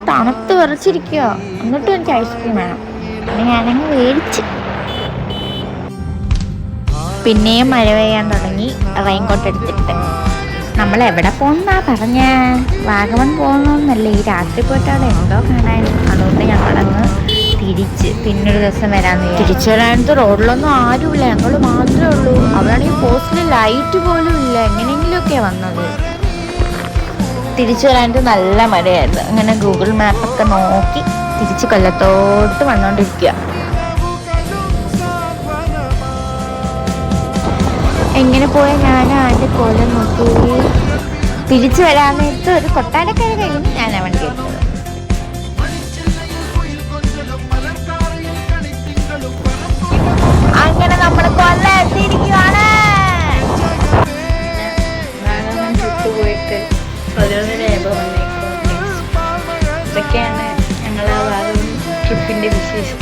തണുത്ത് വിറച്ചിരിക്കുക. എന്നിട്ടും എനിക്ക് ഐസ്ക്രീം വേണം. പിന്നെ ഞാനങ്ങ് മേടിച്ച്. പിന്നെയും മഴ പെയ്യാൻ തുടങ്ങി. റെയിൻകോട്ട് എടുത്തിട്ട് നമ്മൾ എവിടെ പോകുന്നാ പറഞ്ഞ? വാഗമൺ പോകുന്നല്ലേ. ഈ രാത്രി പോയിട്ട് അവിടെ എന്തോ കാണാൻ. അതുകൊണ്ട് ഞങ്ങളങ്ങ് തിരിച്ച് പിന്നൊരു ദിവസം വരാമെന്ന്. തിരിച്ചു വരാനത്ത് റോഡിലൊന്നും ആരുമില്ല, ഞങ്ങൾ മാത്രമേ ഉള്ളൂ. അവിടെയാണെങ്കിൽ പോസ്റ്റിൽ ലൈറ്റ് പോലും ഇല്ല. എങ്ങനെയെങ്കിലുമൊക്കെ വന്നത്. തിരിച്ചു വരാനത്ത് നല്ല മഴയായിരുന്നു. അങ്ങനെ ഗൂഗിൾ മാപ്പൊക്കെ നോക്കി തിരിച്ച് കൊല്ലത്തോട്ട് വന്നുകൊണ്ടിരിക്കുക. എങ്ങനെ പോയാൽ ഞാൻ അതിൻ്റെ കൊല്ലം നോക്കി തിരിച്ചു വരാൻ നേരത്ത് ഒരു കൊട്ടാരക്കര കഴിഞ്ഞ് ഞാൻ വണ്ടി എടുത്തത്. അങ്ങനെ നമ്മൾ കൊല്ലം എത്തിയിരിക്കുകയാണ്. ചുട്ടുപോയിട്ട് 11 വന്നേക്കും. ഇതൊക്കെയാണ് ഞങ്ങൾ ആ ഭാഗം ട്രിപ്പിൻ്റെ വിശേഷം.